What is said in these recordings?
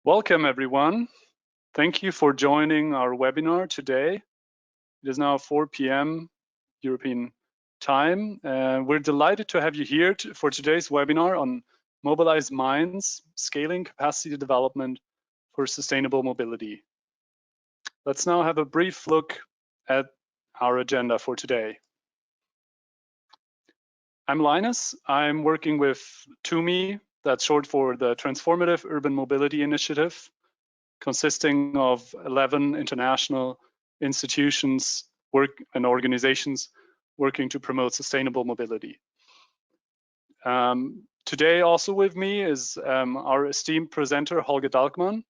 Welcome, everyone. Thank you for joining our webinar today. It is now 4 p.m. European time. We're delighted to have you here for today's webinar on Mobilized Minds, Scaling Capacity Development for Sustainable Mobility. Let's now have a brief look at our agenda for today. I'm Linus. I'm working with TUMI, that's short for the Transformative Urban Mobility Initiative, consisting of 11 international institutions and organizations working to promote sustainable mobility. Today also with me is our esteemed presenter, Holger Dalkmann.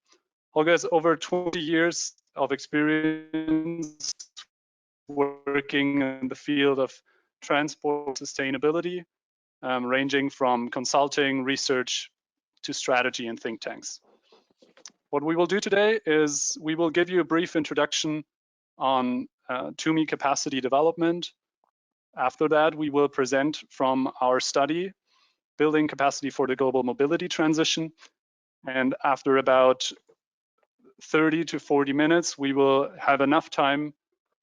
Holger has over 20 years of experience working in the field of transport sustainability, ranging from consulting, research, to strategy and think tanks. What we will do today is we will give you a brief introduction on TUMI capacity development. After that, we will present from our study, Building Capacity for the Global Mobility Transition. And after about 30 to 40 minutes, we will have enough time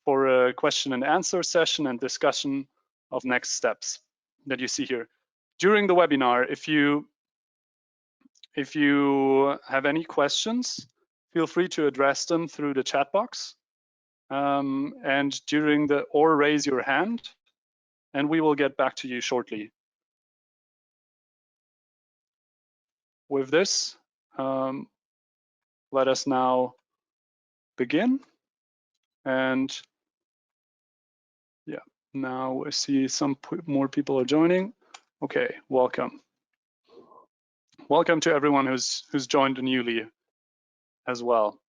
for a question and answer session and discussion of next steps that you see here. During the webinar, if you have any questions, feel free to address them through the chat box or raise your hand, and we will get back to you shortly. With this, let us now begin. And yeah, now I see some more people are joining. Okay, welcome. Welcome to everyone who's joined newly as well.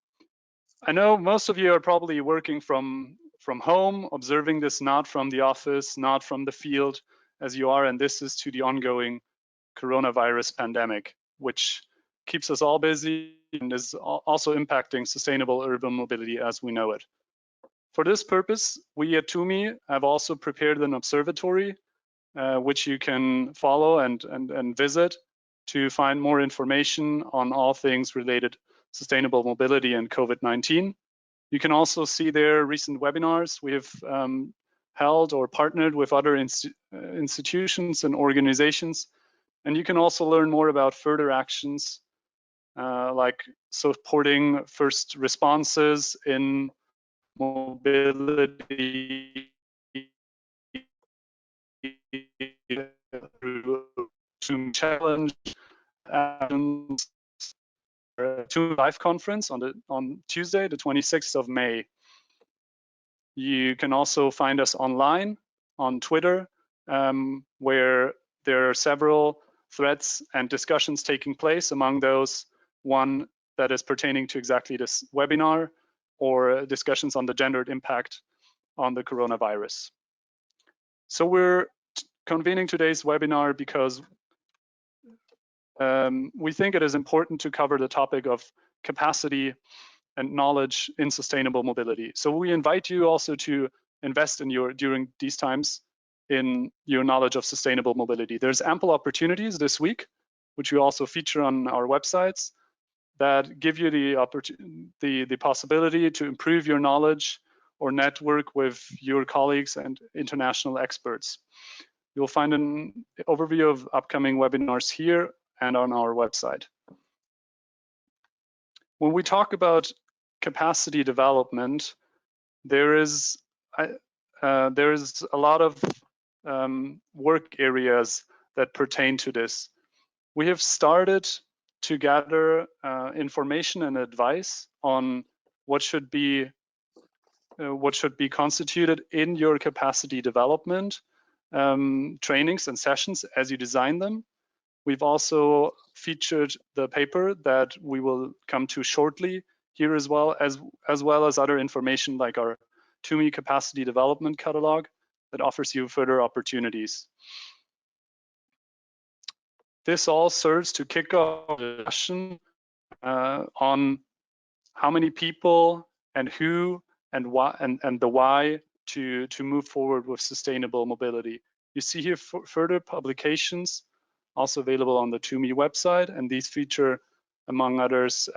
I know most of you are probably working from home, observing this not from the office, not from the field as you are, and this is to the ongoing coronavirus pandemic, which keeps us all busy and is also impacting sustainable urban mobility as we know it. For this purpose, we at TUMI have also prepared an observatory, which you can follow and visit to find more information on all things related sustainable mobility and COVID-19. You can also see their recent webinars we have held or partnered with other institutions and organizations. And you can also learn more about further actions like supporting first responses in mobility through TUMI Challenge and TUMI Live Conference on Tuesday, the 26th of May. You can also find us online on Twitter, where there are several threads and discussions taking place, among those one that is pertaining to exactly this webinar, or discussions on the gendered impact on the coronavirus. So we're convening today's webinar because we think it is important to cover the topic of capacity and knowledge in sustainable mobility. So we invite you also to invest in during these times in your knowledge of sustainable mobility. There's ample opportunities this week, which we also feature on our websites, that give you the possibility to improve your knowledge or network with your colleagues and international experts. You'll find an overview of upcoming webinars here and on our website. When we talk about capacity development, there is a lot of work areas that pertain to this. We have started to gather information and advice on what should be constituted in your capacity development trainings and sessions as you design them. We've also featured the paper that we will come to shortly here, as well as other information like our TUMI capacity development catalog that offers you further opportunities. This all serves to kick off a discussion on how many people and who and why and the why to move forward with sustainable mobility. You see here further publications also available on the TUMI website, and these feature among others,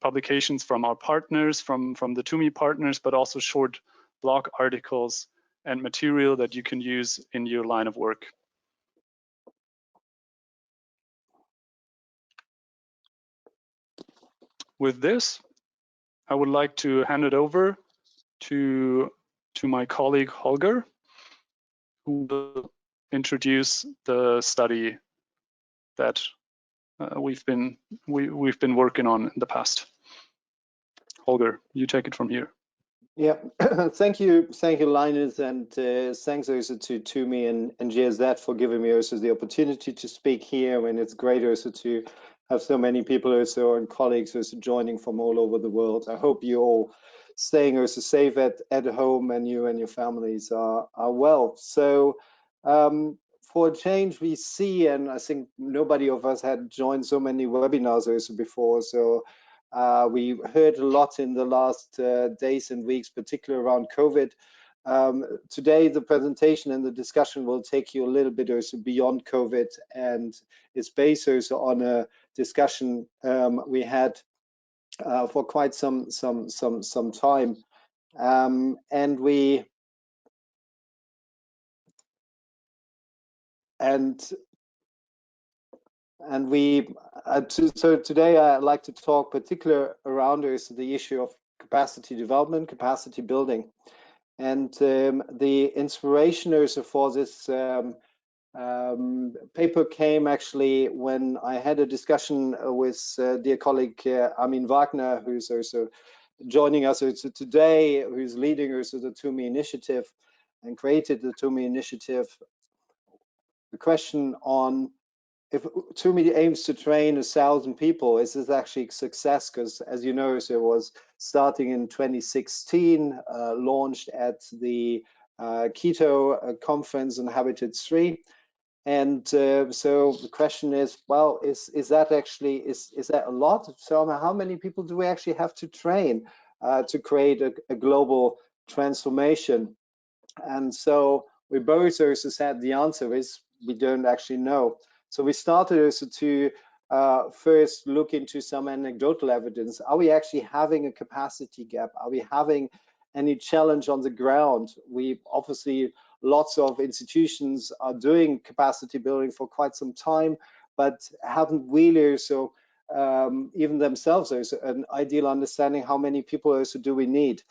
publications from our partners, from the TUMI partners, but also short blog articles and material that you can use in your line of work. With this, I would like to hand it over to my colleague Holger, who will introduce the study that we've been working on in the past. Holger, you take it from here. Yeah, thank you, Linus, and thanks also to TUMI and GSZ for giving me also the opportunity to speak here. And it's great also to have so many people also and colleagues also joining from all over the world. I hope you all staying also safe at home, and you and your families are well. So for a change, we see, and I think nobody of us had joined so many webinars also before. So we heard a lot in the last days and weeks, particularly around COVID. Today, the presentation and the discussion will take you a little bit also beyond COVID, and it's based also on a discussion we had for quite some time, and we so today I'd like to talk particularly around the issue of capacity development, capacity building, and the inspiration also for this paper came actually when I had a discussion with dear colleague Armin Wagner, who's also joining us today, who's leading also the TUMI initiative and created the TUMI initiative. The question on if TUMI aims to train 1,000 people, is this actually a success? Because as you know, so it was starting in 2016, launched at the Quito conference on Habitat 3. And so the question is, well, is that actually, is that a lot? So how many people do we actually have to train to create a global transformation? And so we both also said the answer is we don't actually know. So we started also to first look into some anecdotal evidence. Are we actually having a capacity gap? Are we having any challenge on the ground? We obviously, lots of institutions are doing capacity building for quite some time, but haven't really also even themselves there's an ideal understanding how many people also do we need.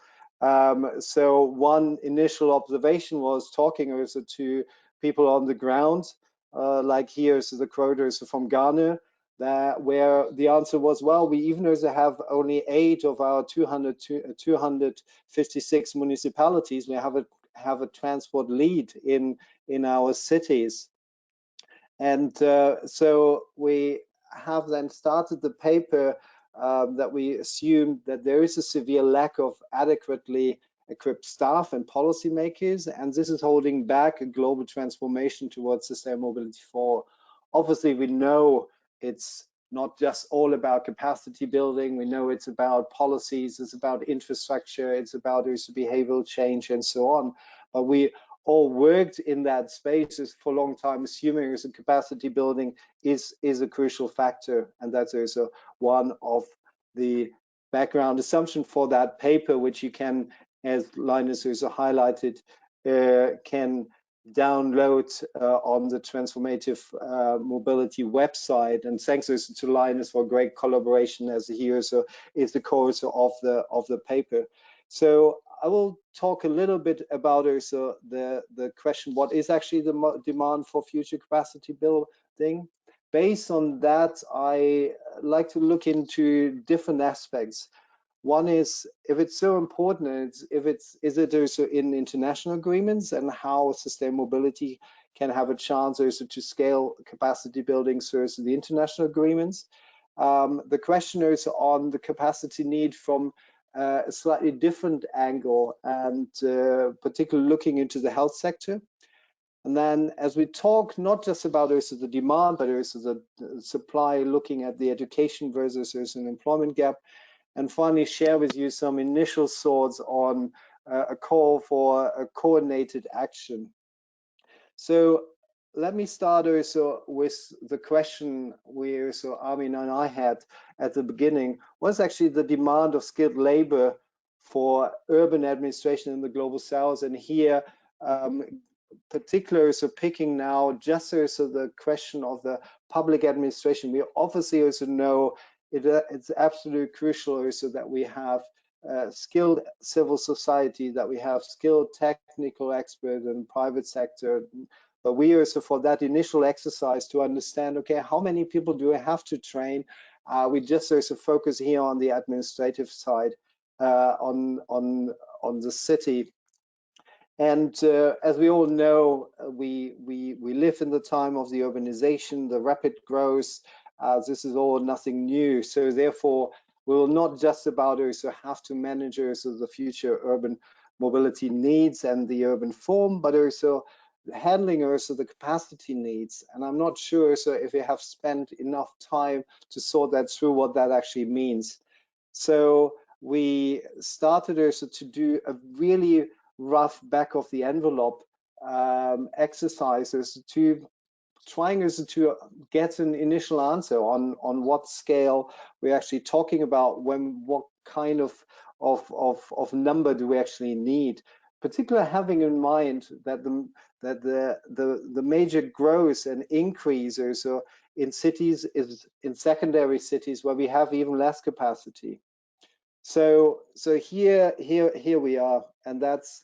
So one initial observation was talking also to people on the ground, like here, so the quotas from Ghana, where the answer was, well, we even also have only 8 of our 256 municipalities. We have a transport lead in our cities. And so we have then started the paper that we assume that there is a severe lack of adequately equipped staff and policymakers, and this is holding back a global transformation towards sustainable mobility for. Obviously, we know it's not just all about capacity building. We know it's about policies, it's about infrastructure, it's about behavioral change and so on. But we all worked in that space for a long time, assuming as a capacity building is a crucial factor, and that's also one of the background assumption for that paper, which you can, as Linus also highlighted, can download on the Transformative Mobility website. And thanks also to Linus for great collaboration, as he also is the co-author of the paper. So I will talk a little bit about also the question, what is actually the demand for future capacity building? Based on that, I like to look into different aspects. One is, if it's so important, is it also in international agreements, and how sustainable mobility can have a chance also to scale capacity building through the international agreements. The question is on the capacity need from a slightly different angle, and particularly looking into the health sector. And then as we talk not just about also the demand, but also the supply, looking at the education versus an employment gap, and finally share with you some initial thoughts on a call for a coordinated action. So let me start also with the question Armin and I had at the beginning. What's actually the demand of skilled labor for urban administration in the global south? And here, particularly picking now just also the question of the public administration. We obviously also know it's absolutely crucial also that we have skilled civil society, that we have skilled technical experts in private sector. But we also, for that initial exercise to understand, okay, how many people do I have to train? We just also focus here on the administrative side, on the city. And as we all know, we live in the time of the urbanization, the rapid growth. This is all nothing new. So therefore, we will not just about also have to manage also the future urban mobility needs and the urban form, but also handling also the capacity needs. And I'm not sure so if we have spent enough time to sort that through what that actually means. So we started also to do a really rough back of the envelope exercises to trying also to get an initial answer on what scale we're actually talking about, when what kind of number do we actually need, particularly having in mind that the major growth and increase also in cities is in secondary cities where we have even less capacity. So here we are, and that's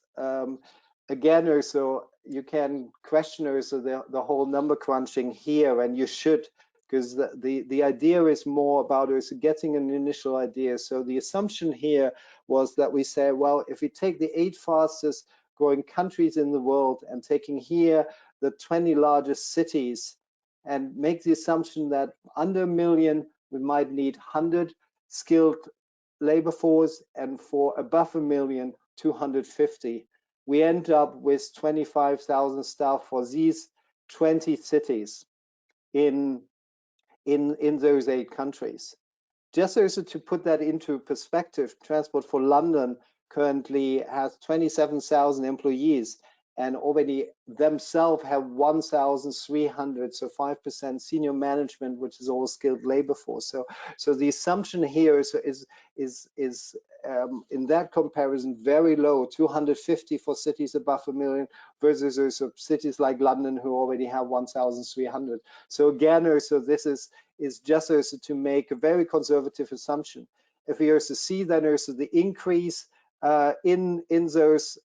again also you can question also the whole number crunching here, and you should, because the idea is more about also getting an initial idea. So the assumption here was that we say, well, if we take the 8 fastest growing countries in the world and taking here the 20 largest cities and make the assumption that under a million we might need 100 skilled labor force, and for above a million, 250. We end up with 25,000 staff for these 20 cities in those 8 countries. Just also to put that into perspective, Transport for London currently has 27,000 employees and already themselves have 1,300, so 5% senior management, which is all skilled labor force. So the assumption here is in that comparison very low, 250 for cities above a million versus cities like London who already have 1,300. So again, also this is just also to make a very conservative assumption. If we also see then also the increase in those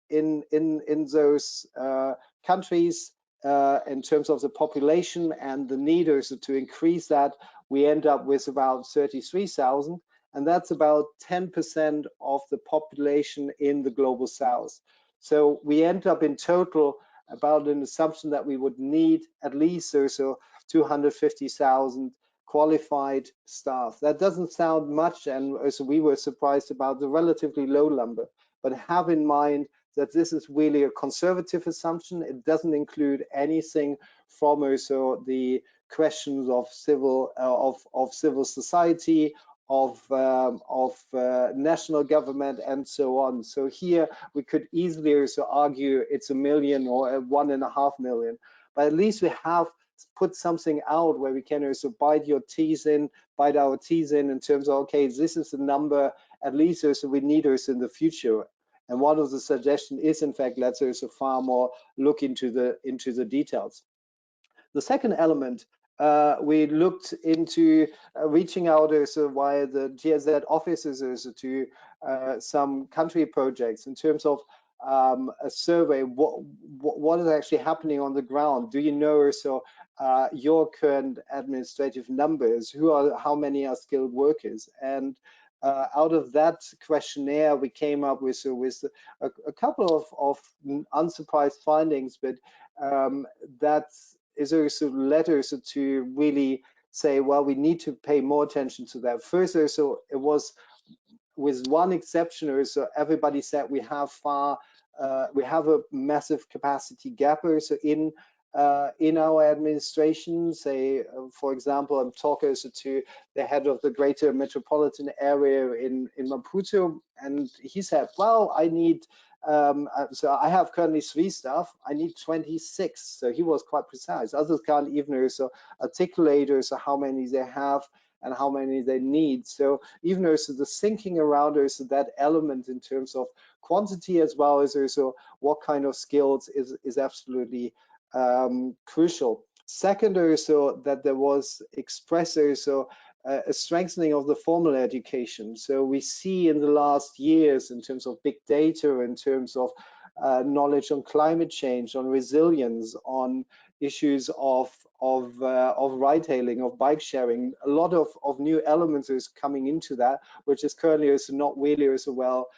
countries in terms of the population and the need also to increase that, we end up with about 33,000, and that's about 10% of the population in the global south. So we end up in total about an assumption that we would need at least also 250,000 qualified staff. That doesn't sound much, and also we were surprised about the relatively low number, but have in mind that this is really a conservative assumption. It doesn't include anything from also the questions of civil society, of national government, and so on. So here we could easily also argue it's 1 million or 1.5 million, but at least we have put something out where we can also bite our teeth in terms of, okay, this is the number at least also we need also in the future. And one of the suggestions is, in fact, let's also far more look into the details. The second element, we looked into reaching out also via the GIZ offices also to some country projects in terms of a survey. What is actually happening on the ground? Do you know also your current administrative numbers? How many are skilled workers? And out of that questionnaire, we came up with a couple of unsurprised findings, but that is also led us to really say, well, we need to pay more attention to that. First, also, it was with one exception, so everybody said we have a massive capacity gap also in in our administration. Say, for example, I'm talking to the head of the greater metropolitan area in Maputo, and he said, well, I need, so I have currently 3 staff, I need 26. So he was quite precise. Others can't even also articulate also how many they have and how many they need. So even also the thinking around also that element in terms of quantity as well as also what kind of skills is absolutely crucial. Second, also that there was expressed also a strengthening of the formal education. So we see in the last years in terms of big data, in terms of knowledge on climate change, on resilience, on issues of ride-hailing, of bike sharing, a lot of new elements is coming into that, which is currently also not really also well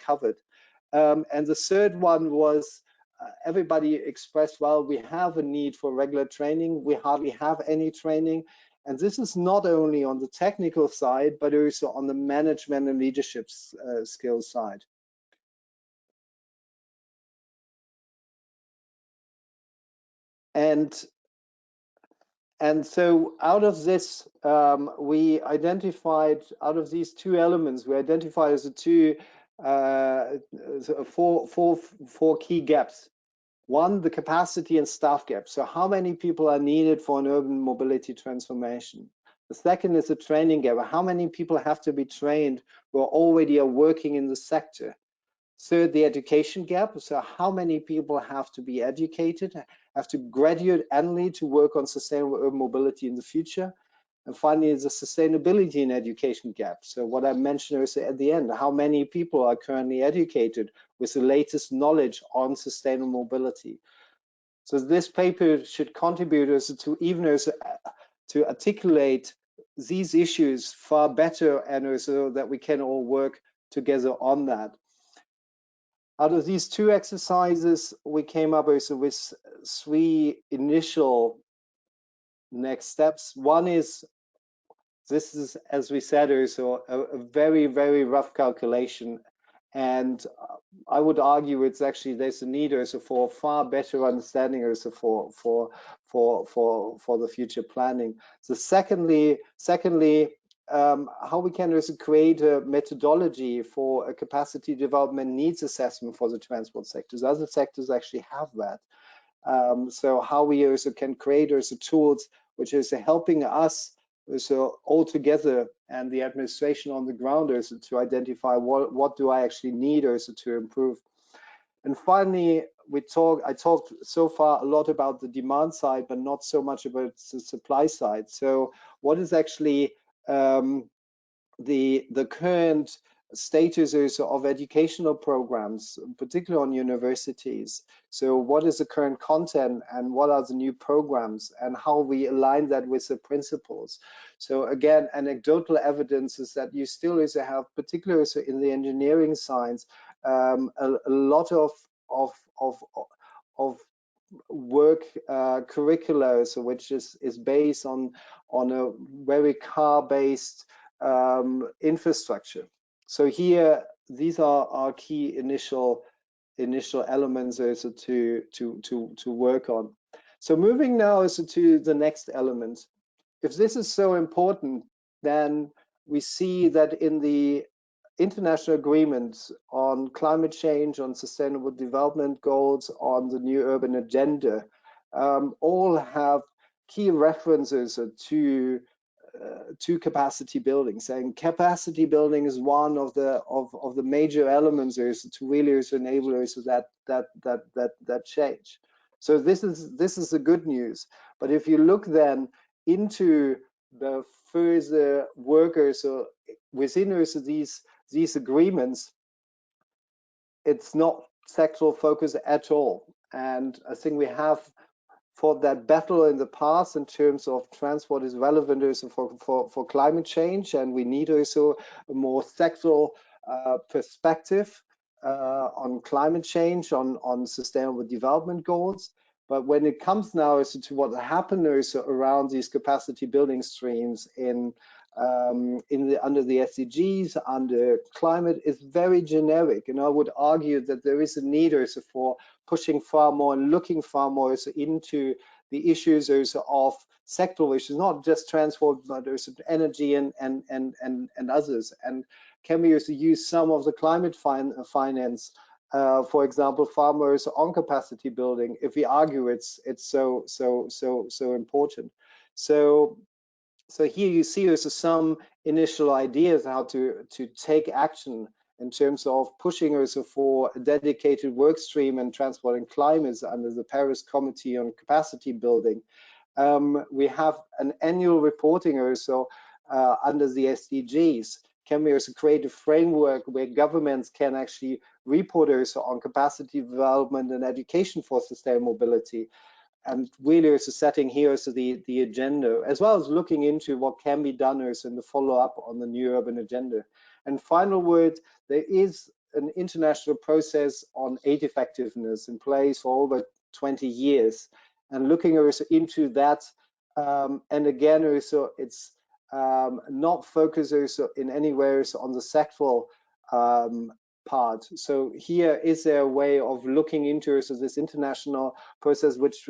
covered. And the third one was everybody expressed, well, we have a need for regular training. We hardly have any training. And this is not only on the technical side, but also on the management and leadership skills side. And so out of this, we identified, out of these 2 elements, we identified as the 2, 4 key gaps. One, the capacity and staff gap. So how many people are needed for an urban mobility transformation? The second is the training gap. How many people have to be trained who already are working in the sector? Third, the education gap. So how many people have to be educated, have to graduate annually to work on sustainable urban mobility in the future? And finally, the sustainability in education gap. So what I mentioned also at the end, how many people are currently educated with the latest knowledge on sustainable mobility? So this paper should contribute also to even also to articulate these issues far better, and also that we can all work together on that. Out of these 2 exercises, we came up also with 3 initial next steps. One is, this is, as we said, also a very, very rough calculation. And I would argue it's actually, there's a need also for far better understanding also for the future planning. So secondly, how we can also create a methodology for a capacity development needs assessment for the transport sectors. Other sectors actually have that. So how we also can create also tools which is helping us also all together and the administration on the ground also to identify what do I actually need also to improve. And finally, I talked so far a lot about the demand side, but not so much about the supply side. So what is actually the current status of educational programs, particularly on universities? So what is the current content and what are the new programs, and how we align that with the principles? So again, anecdotal evidence is that you still also have, particularly also in the engineering science, a lot of work curricula, so which is based on a very car-based infrastructure. So here, these are our key initial elements also to work on. So moving now also to the next element. If this is so important, then we see that in the international agreements on climate change, on sustainable development goals, on the new urban agenda, all have key references to capacity building, saying capacity building is one of the major elements to really enable that change. So this is the good news. But if you look then into the further workers within also these agreements, it's not sectoral focus at all. And I think we have fought that battle in the past in terms of transport is relevant also for climate change, and we need also a more sectoral perspective on climate change, on sustainable development goals. But when it comes now to what happens around these capacity building streams under the SDGs, under climate, is very generic. And I would argue that there is a need also for pushing far more and looking far more also into the issues also of sectoral issues, not just transport, but also energy and others. And can we also use some of the climate finance, for example, farmers on capacity building, if we argue it's so important. So here you see also some initial ideas how to take action in terms of pushing also for a dedicated work stream in transport and climate under the Paris Committee on Capacity Building. We have an annual reporting also under the SDGs. Can we also create a framework where governments can actually report also on capacity development and education for sustainable mobility? And really also setting here also the agenda, as well as looking into what can be done also in the follow-up on the new urban agenda. And final word, there is an international process on aid effectiveness in place for over 20 years. And looking also into that, and again also it's not focused also in any way also on the sectoral part. So here is there a way of looking into also this international process which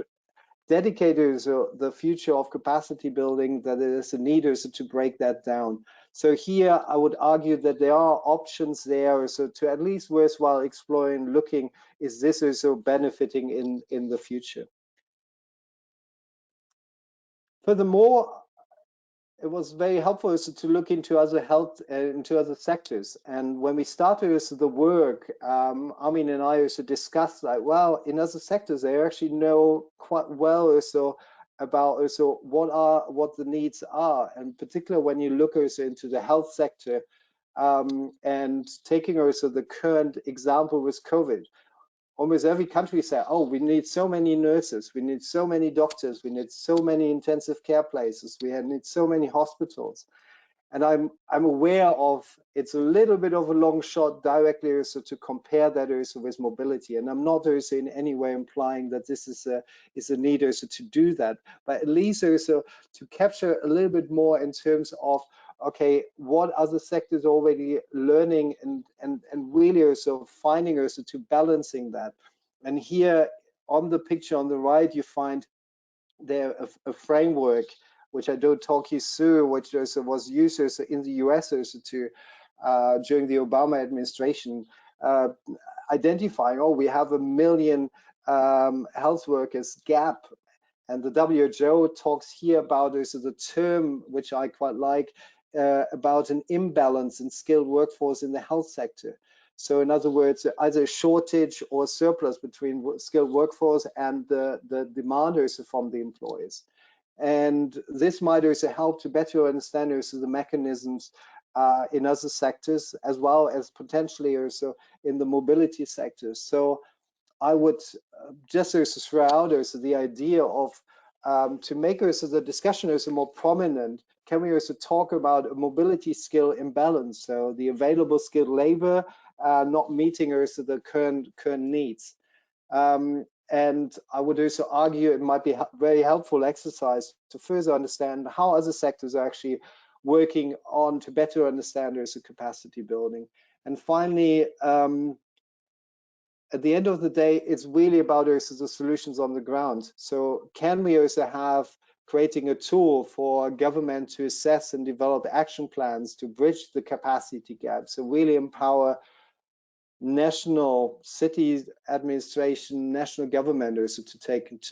dedicated the future of capacity building, that there is a need also to break that down. So here I would argue that there are options there so to at least worthwhile exploring, looking, is this also benefiting in the future? Furthermore, it was very helpful also to look into other into other sectors. And when we started also the work, Armin and I also discussed like, well, in other sectors, they actually know quite well also about also what the needs are. And particularly when you look also into the health sector, and taking also the current example with COVID. Almost every country said, oh, we need so many nurses, we need so many doctors, we need so many intensive care places, we need so many hospitals. And I'm aware of, it's a little bit of a long shot directly also to compare that also with mobility. And I'm not also in any way implying that this is a need also to do that, but at least also to capture a little bit more in terms of, okay, what other sectors are already learning and really also finding also to balancing that. And here on the picture on the right, you find there a framework which I don't talk you through, which also was used also in the US also to during the Obama administration, identifying, oh, we have 1 million health workers gap. And the WHO talks here about also the term, which I quite like, about an imbalance in skilled workforce in the health sector. So in other words, either a shortage or surplus between skilled workforce and the demand also from the employers. And this might also help to better understand also the mechanisms in other sectors, as well as potentially also in the mobility sector. So I would just also throw out also the idea of to make also the discussion also more prominent. Can we also talk about a mobility skill imbalance? So the available skilled labor not meeting also the current needs. And I would also argue it might be a very helpful exercise to further understand how other sectors are actually working on to better understand also capacity building. And finally, at the end of the day, it's really about also the solutions on the ground. So can we also have creating a tool for government to assess and develop action plans to bridge the capacity gap? So really empower national cities, administration, national government also to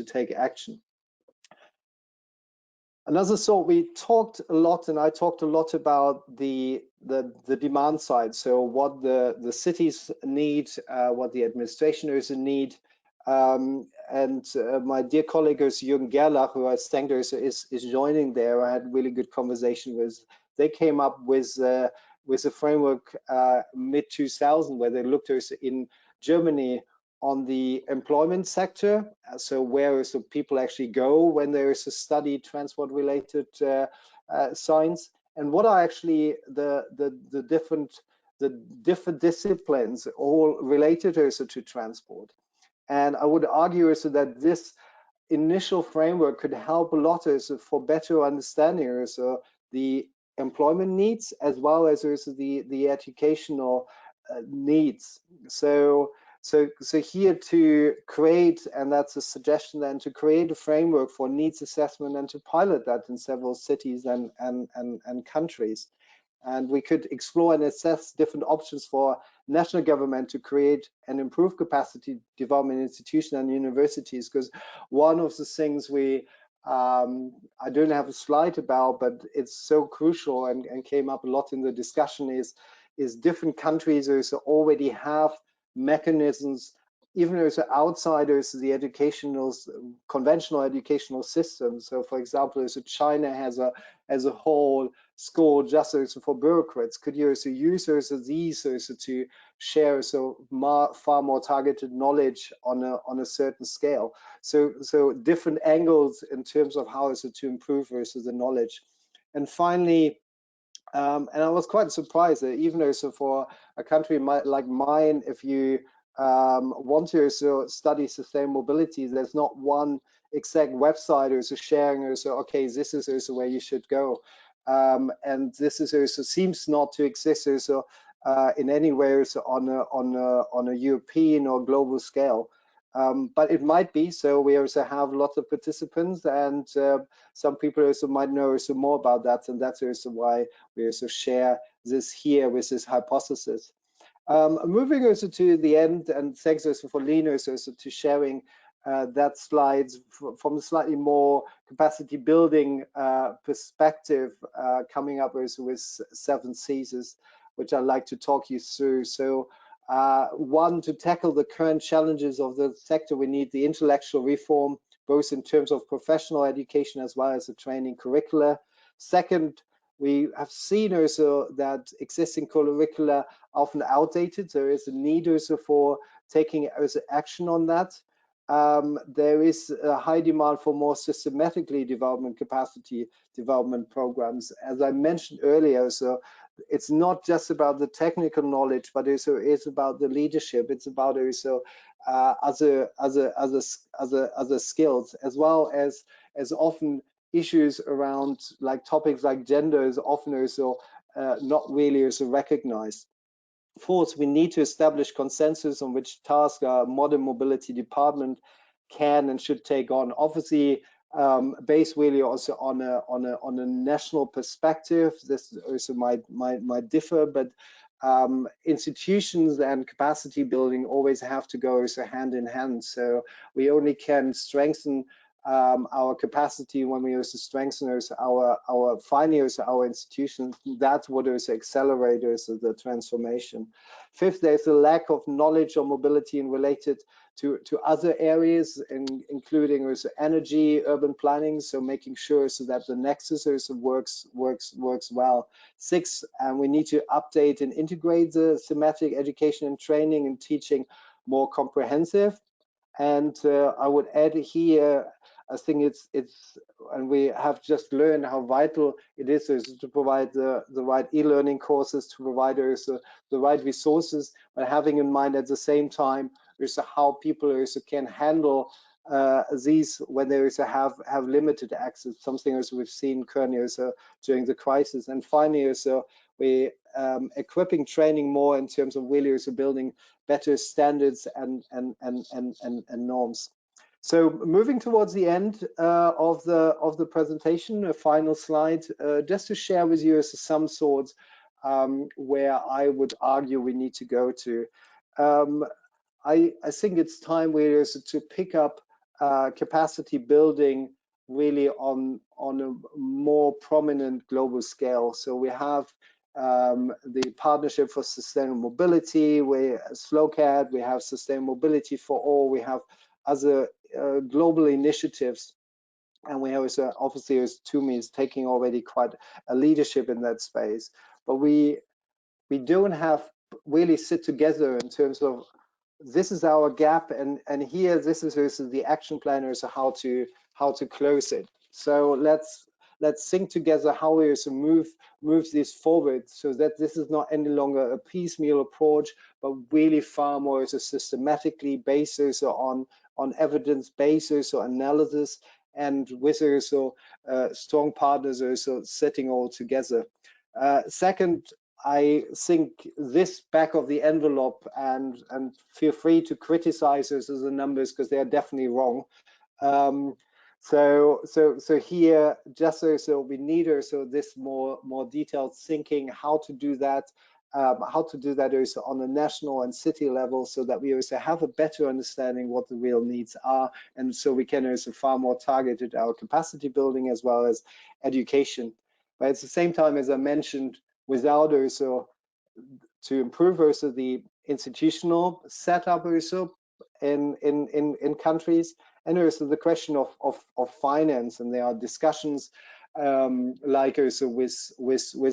take action. Another thought, we talked a lot, and I talked a lot about the demand side. So what the cities need, what the administrators need, and my dear colleague Jürgen Gerlach, who I think is joining there. I had a really good conversation with. They came up with a framework mid-2000 where they looked also in Germany on the employment sector, so where so people actually go when there is a study transport related science, and what are actually the different disciplines all related also to transport. And I would argue also that this initial framework could help a lot for better understanding the employment needs as well as the educational needs. So here to create, and that's a suggestion then, to create a framework for needs assessment and to pilot that in several cities and countries. And we could explore and assess different options for national government to create and improve capacity development institutions and universities, because one of the things I don't have a slide about, but it's so crucial and came up a lot in the discussion, is different countries also already have mechanisms, even as outsiders, the conventional educational system. So, for example, China has a whole school just for bureaucrats. Could you also use these to share far more targeted knowledge on a certain scale? So different angles in terms of how to improve the knowledge. And finally, and I was quite surprised that even also for a country like mine, if you want to study sustainable mobility, there's not one exact website or sharing okay, this is also where you should go. And this is also seems not to exist also in any way on a European or global scale. But it might be, so we also have lots of participants, and some people also might know also more about that, and that's also why we also share this here with this hypothesis. Moving also to the end, and thanks also for Linus also to sharing that slides from a slightly more capacity building perspective, coming up also with 7 C's, which I'd like to talk you through. So one, to tackle the current challenges of the sector, we need the intellectual reform, both in terms of professional education as well as the training curricula. Second, we have seen also that existing curricula often outdated. There is a need also for taking also action on that. There is a high demand for more systematically development capacity development programs. As I mentioned earlier, so it's not just about the technical knowledge, but also it's about the leadership. It's about also other skills, as well as often issues around like topics like gender is often also not really also recognized. Fourth, we need to establish consensus on which tasks a modern mobility department can and should take on. Obviously, based really also on a national perspective. This also might differ, but institutions and capacity building always have to go also hand in hand. So we only can strengthen our capacity when we also strengthen our finance, our institutions. That's what is accelerators of the transformation. Fifth, there's a lack of knowledge on mobility and related to other areas, including also energy, urban planning. So making sure so that the nexus also works well. Six, and we need to update and integrate the thematic education and training and teaching more comprehensive. And I would add here, I think it's and we have just learned how vital it is to provide the right e-learning courses, to provide the right resources, but having in mind at the same time is how people also can handle these when they also have limited access. Something as we've seen currently also during the crisis. And finally, also we equipping training more in terms of really also building better standards and norms. So moving towards the end of the presentation, a final slide, just to share with you some thoughts where I would argue we need to go to. I think it's time really to pick up capacity building really on a more prominent global scale. So we have the Partnership for Sustainable Mobility, we SLOCAT, we have Sustainable Mobility for All, we have other global initiatives, and we have also, obviously, as TUMI is taking already quite a leadership in that space. But we don't have really sit together in terms of this is our gap, and here this is also the action planners how to close it. So let's think together how we also move this forward, so that this is not any longer a piecemeal approach, but really far more as a systematically based on on evidence-based also analysis, and with also strong partners also sitting all together. Second, I think this back of the envelope, and feel free to criticize us as the numbers because they are definitely wrong. So here, just so we need also this more detailed thinking how to do that also on a national and city level, so that we also have a better understanding what the real needs are, and so we can also far more targeted our capacity building as well as education. But at the same time, as I mentioned, without also to improve also the institutional setup also in countries, and also the question of finance, and there are discussions like also with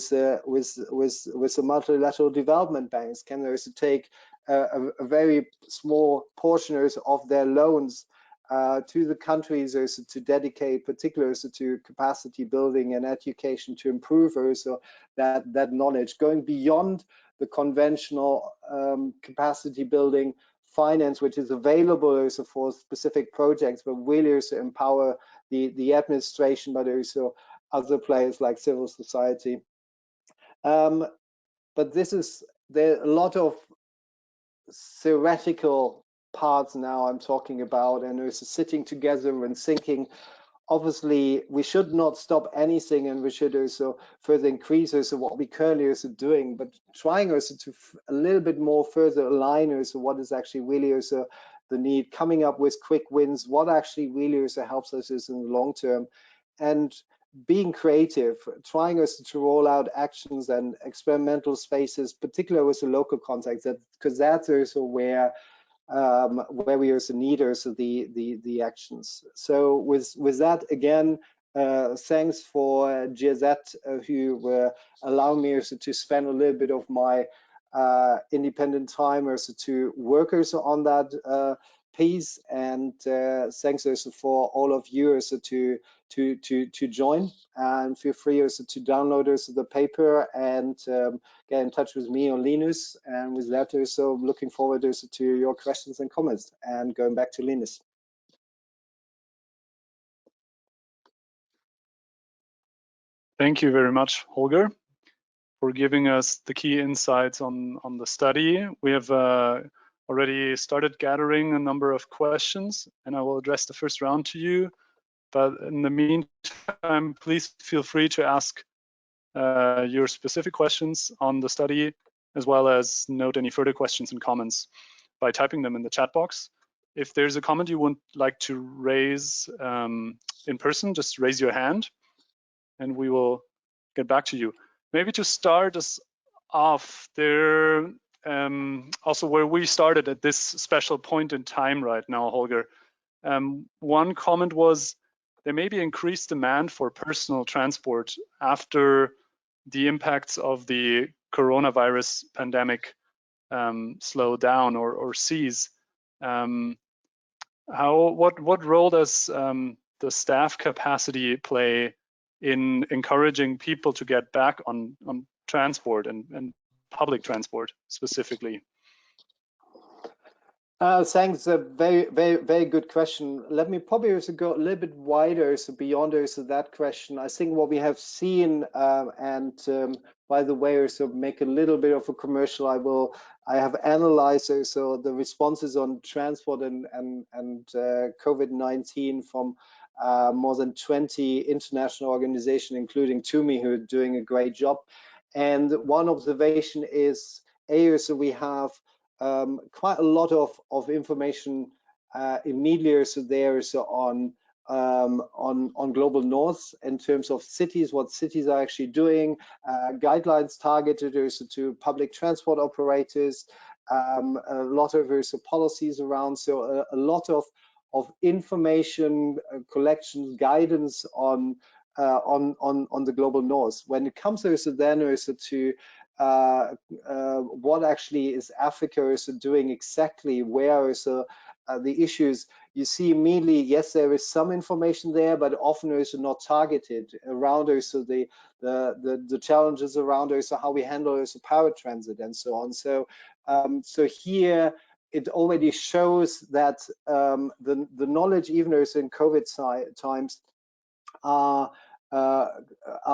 the multilateral development banks, can also take a very small portion of their loans to the countries also to dedicate particularly also to capacity building and education to improve also that knowledge, going beyond the conventional capacity building finance, which is available also for specific projects, but really also empower the administration, but also other players like civil society. But there are a lot of theoretical parts now I'm talking about, and also sitting together and thinking. Obviously, we should not stop anything, and we should also further increase also what we currently also doing, but trying also to a little bit more further align also what is actually really also the need, coming up with quick wins, what actually really also helps us is in the long term, and being creative, trying also to roll out actions and experimental spaces, particularly with the local context, because that's also where we also need also the actions. So with that, again, thanks for GZ who allowed me also to spend a little bit of my independent time also to work also on that piece, and thanks also for all of you also to join, and feel free also to download also the paper and get in touch with me or Linus. And with that, also looking forward also to your questions and comments, and going back to Linus. Thank you very much, Holger, for giving us the key insights on the study. We have already started gathering a number of questions, and I will address the first round to you. But in the meantime, please feel free to ask your specific questions on the study, as well as note any further questions and comments by typing them in the chat box. If there's a comment you would like to raise in person, just raise your hand and we will get back to you. Maybe to start us off there, also where we started at this special point in time right now, Holger, one comment was there may be increased demand for personal transport after the impacts of the coronavirus pandemic slow down or cease. What role does the staff capacity play in encouraging people to get back on transport and public transport specifically? Thanks. A very good question. Let me probably also go a little bit wider, so beyond also that question. I think what we have seen, and by the way, also make a little bit of a commercial. I have analyzed also the responses on transport and COVID-19 from more than 20 international organizations, including TUMI, who are doing a great job. And one observation is, so we have quite a lot of information immediately also there so on global north in terms of cities, what cities are actually doing, guidelines targeted also to public transport operators, a lot of also policies around, so a lot of information collection guidance on the global north. When it comes also then also to what actually is Africa also doing exactly, where is the issues, you see immediately, yes, there is some information there, but often also not targeted around also the challenges around also how we handle also power transit and so on. So so here it already shows that the knowledge, even also in COVID times, are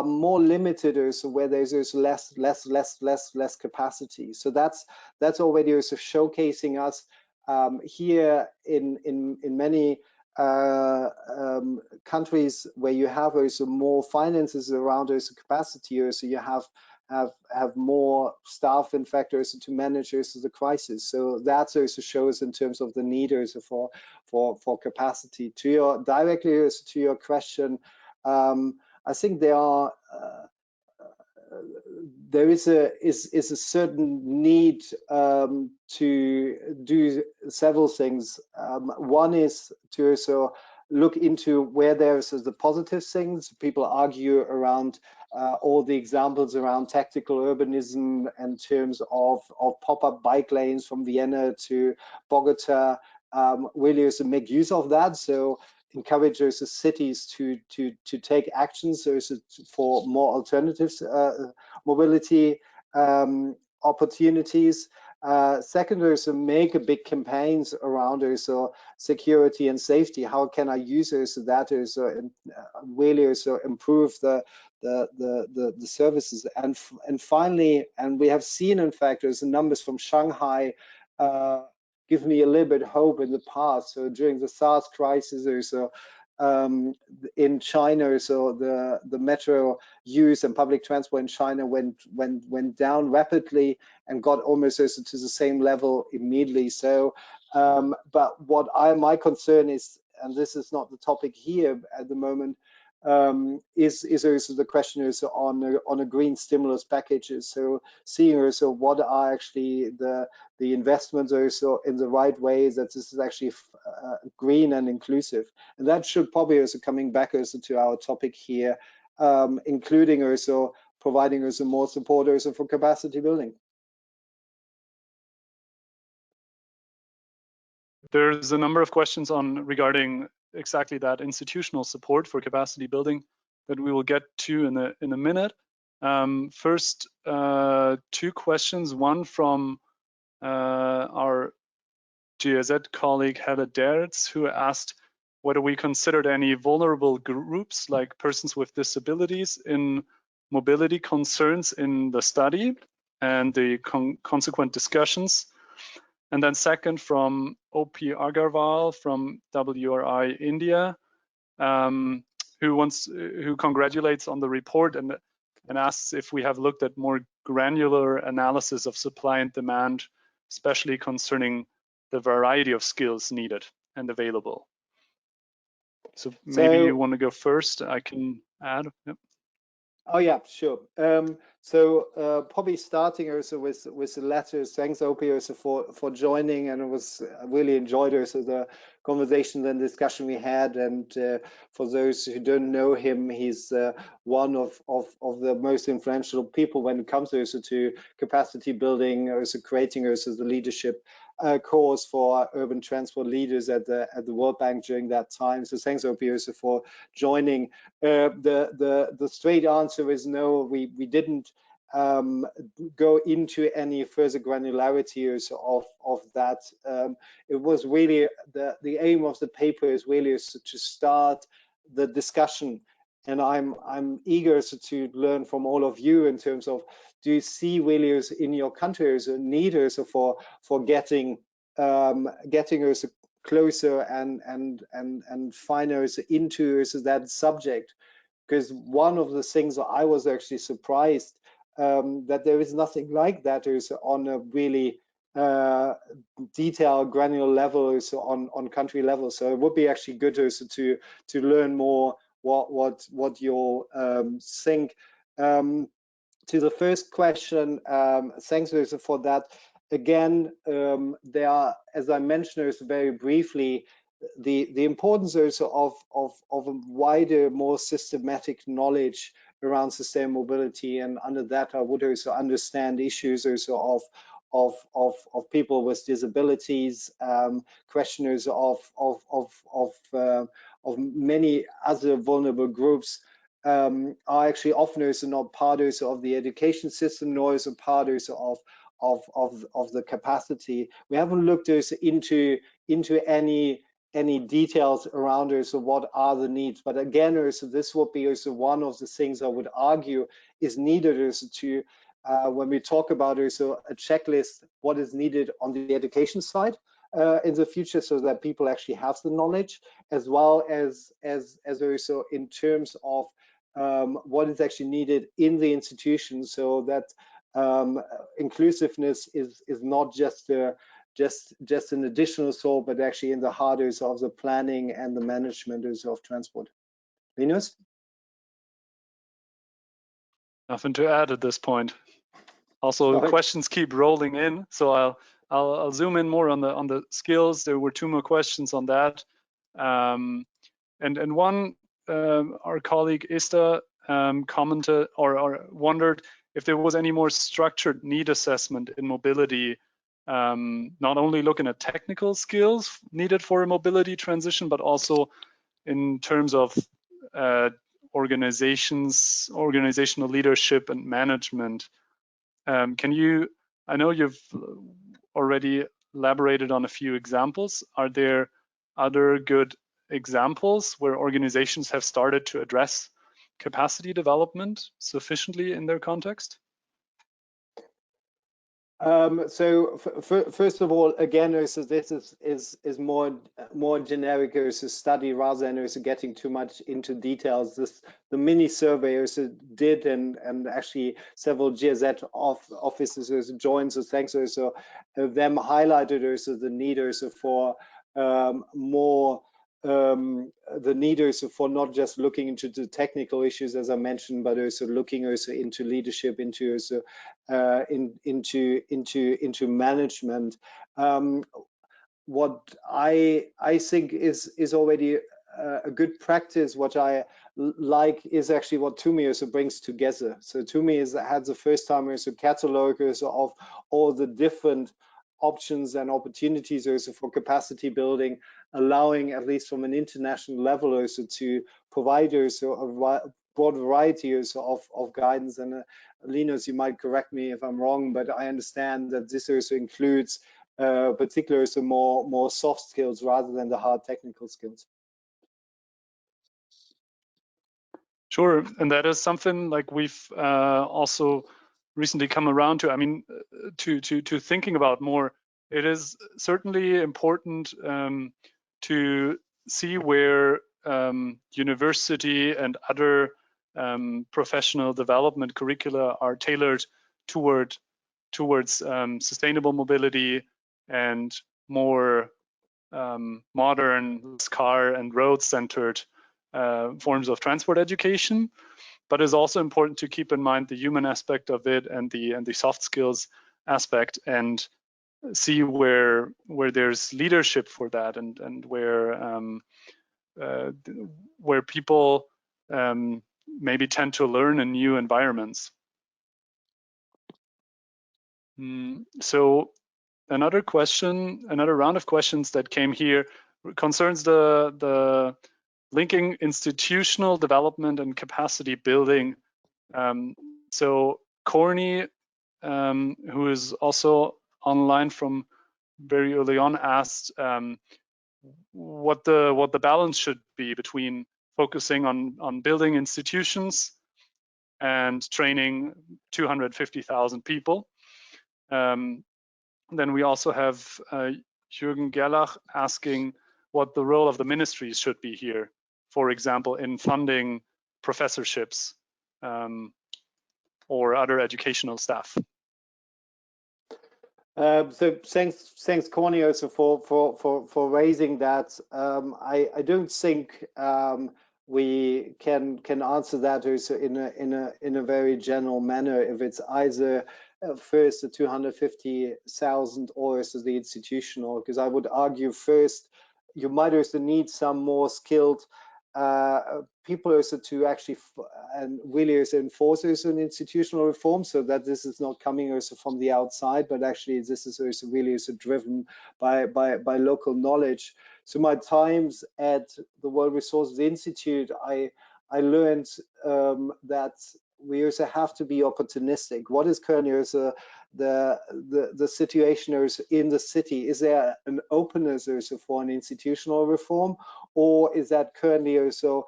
more limited, also where there's less capacity. So that's already also showcasing us here in many countries where you have also more finances around also capacity, also you have more staff, in fact, also to manage also the crisis. So that also shows in terms of the need also for capacity. To your directly also to your question, I think there is a certain need to do several things. One is to also look into where there's the positive things. People argue around all the examples around tactical urbanism in terms of pop-up bike lanes from Vienna to Bogota. Really also make use of that. So encourage those cities to take actions for more alternatives mobility opportunities. Second, also make a big campaigns around also security and safety. How can I use also that also really also improve the services? And finally, and we have seen, in fact, there's numbers from Shanghai give me a little bit hope in the past. So during the SARS crisis, also in China, so the metro use and public transport in China went down rapidly and got almost also to the same level immediately. So, but what my concern is, and this is not the topic here at the moment, is also the question is on a green stimulus packages. So seeing also what are actually the investments also in the right way that this is actually green and inclusive. And that should probably also coming back also to our topic here, including also providing also more support also for capacity building. There's a number of questions regarding exactly that institutional support for capacity building that we will get to in a minute. First, two questions. One from our GIZ colleague Helle Dertz, who asked whether we considered any vulnerable groups like persons with disabilities in mobility concerns in the study and the consequent discussions. And then second, from OP Agarwal from WRI India, who congratulates on the report and asks if we have looked at more granular analysis of supply and demand, especially concerning the variety of skills needed and available. So maybe you want to go first. I can add. Yep. Oh yeah, sure. So probably starting also with the letters. Thanks, Opie, also for joining, and it was really enjoyed also the conversation and discussion we had. And for those who don't know him, he's one of the most influential people when it comes also to capacity building, also creating also the leadership course for urban transport leaders at the World Bank during that time. So thanks, Opie, also for joining. The straight answer is no. We didn't go into any further granularity of that. It was really the aim of the paper is really to start the discussion, and I'm eager to learn from all of you in terms of, do you see really in your country as a need for getting us closer and finer into that subject? Because one of the things that I was actually surprised that there is nothing like that is on a really detailed, granular level, is on country level. So it would be actually good also to learn more what you think. To the first question, thanks also for that. Again, there are, as I mentioned also very briefly, the importance also of a wider, more systematic knowledge around sustainable mobility, and under that I would also understand issues also of people with disabilities, questioners of many other vulnerable groups. Are actually often also not part of the education system, nor is a part of of the capacity. We haven't looked into any details around also what are the needs, but again also this would be also one of the things I would argue is needed also to when we talk about also a checklist, what is needed on the education side in the future, so that people actually have the knowledge, as well as also in terms of what is actually needed in the institution, so that inclusiveness is not just an additional thought, but actually in the heart of the planning and the management of transport. Linus? Nothing to add at this point. Also, questions keep rolling in, so I'll zoom in more on the skills. There were 2 more questions on that, and one, our colleague Ista commented or wondered if there was any more structured need assessment in mobility, not only looking at technical skills needed for a mobility transition, but also in terms of organizational leadership and management. Can you, I know you've already elaborated on a few examples. Are there other good examples where organizations have started to address capacity development sufficiently in their context? So first of all, again, so this is more generic as a study rather than also getting too much into details. The mini survey also did, and actually several GIZ offices also joined. So thanks also them highlighted also the need also for more. The need also for not just looking into the technical issues, as I mentioned, but also looking also into leadership, into also into management. What I think is already a good practice, what I like, is actually what TUMI also brings together. So TUMI had the first time also catalog of all the different options and opportunities also for capacity building, allowing, at least from an international level, also to provide also a broad variety also of guidance. And Linus, you might correct me if I'm wrong, but I understand that this also includes particularly some more soft skills rather than the hard technical skills. Sure, and that is something like we've also recently come around to. I mean, to thinking about more. It is certainly important to see where university and other professional development curricula are tailored towards sustainable mobility and more modern car and road centered forms of transport education. But it's also important to keep in mind the human aspect of it and the soft skills aspect, and see where there's leadership for that, and where people maybe tend to learn in new environments. So another round of questions that came here concerns the linking institutional development and capacity building. So Corny, who is also online from very early on, asked what the balance should be between focusing on building institutions and training 250,000 people. Then we also have Jürgen Gerlach asking what the role of the ministries should be here, for example, in funding professorships or other educational staff. So thanks, Corny, also for raising that. I don't think we can answer that also in a very general manner, if it's either first the 250,000 or also the institutional, because I would argue first you might also need some more skilled people also to actually and really also enforce also an institutional reform, so that this is not coming also from the outside, but actually this is also really also driven by local knowledge. So my times at the World Resources Institute, I learned that we also have to be opportunistic. What is currently also the situation in the city? Is there an openness also for an institutional reform, or is that currently also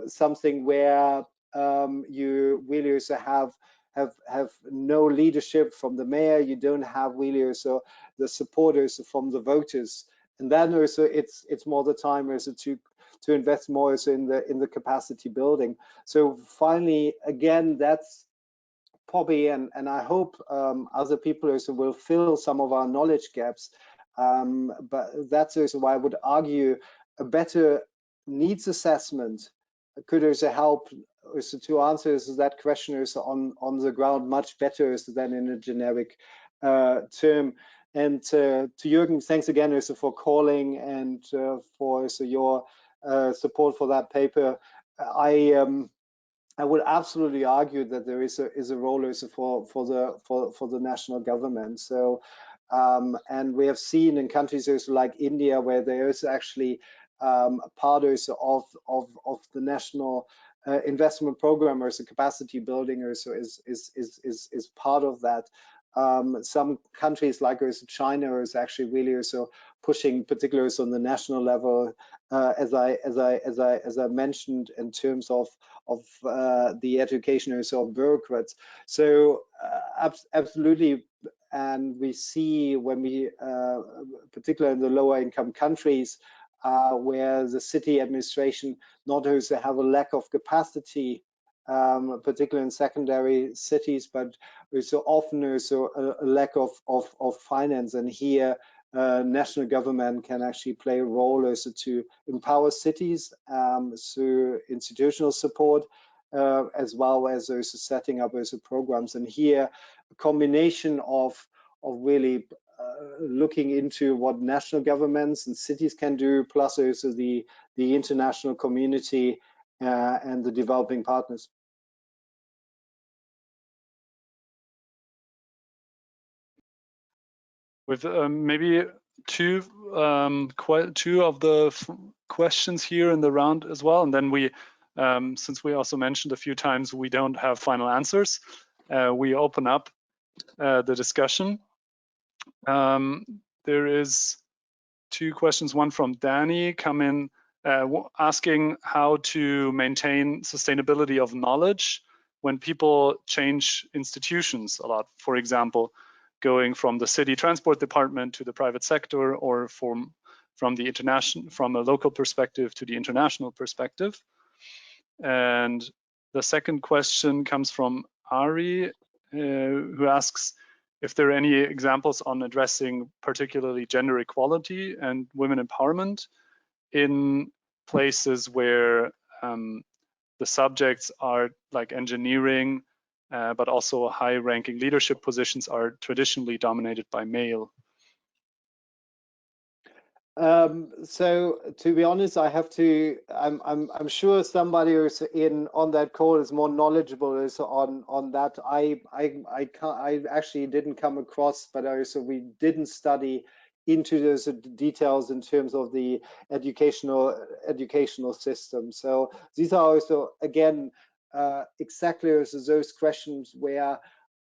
something where you really also have no leadership from the mayor? You don't have really also the supporters from the voters, and then also it's more the time also to invest more also in the capacity building. So finally, again, that's probably, and I hope other people also will fill some of our knowledge gaps. But that's also why I would argue a better needs assessment could also help also to answer that question also on the ground much better than in a generic term. And to Jürgen, thanks again also for calling and for also your support for that paper. I would absolutely argue that there is a role also for the national government. So and we have seen in countries also like India, where there is actually part also of the national investment program, or so capacity building also is part of that. Some countries like also China is actually really also pushing, particularly on the national level, as I mentioned, in terms of the education also of bureaucrats. So absolutely, and we see when we, particularly in the lower income countries, where the city administration not only have a lack of capacity, particularly in secondary cities, but also often also a lack of finance. And here, national government can actually play a role also to empower cities through institutional support, as well as also setting up also programs. And here, a combination of really looking into what national governments and cities can do, plus also the international community and the developing partners. With maybe two of the questions here in the round as well, and then we, since we also mentioned a few times we don't have final answers, we open up the discussion. There is two questions, one from Danny coming, asking how to maintain sustainability of knowledge when people change institutions a lot. For example, going from the city transport department to the private sector, or from a local perspective to the international perspective. And the second question comes from Ari, who asks if there are any examples on addressing particularly gender equality and women empowerment in places where the subjects are like engineering, but also high-ranking leadership positions are traditionally dominated by male. So to be honest, I have to. I'm sure somebody who's on that call is more knowledgeable on that. I actually didn't come across, but also we didn't study into those details in terms of the educational system. So these are also again exactly those questions where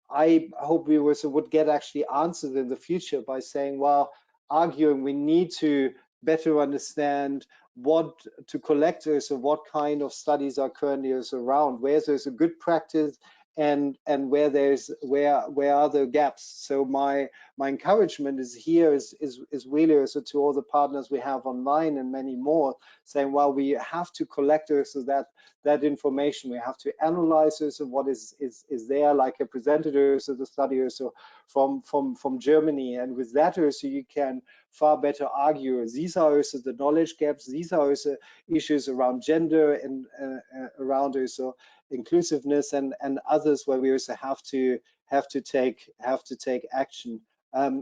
I hope we would get actually answered in the future by saying, well, arguing we need to better understand what to collect so what kind of studies are currently around, where there's a good practice and where are the gaps. So my encouragement is here is really also to all the partners we have online and many more, saying, well, we have to collect also that information. We have to analyze also what is there, like a presenter so the study also from Germany, and with that also you can far better argue. These are also the knowledge gaps. These are also issues around gender and around also inclusiveness and others where we also have to take action.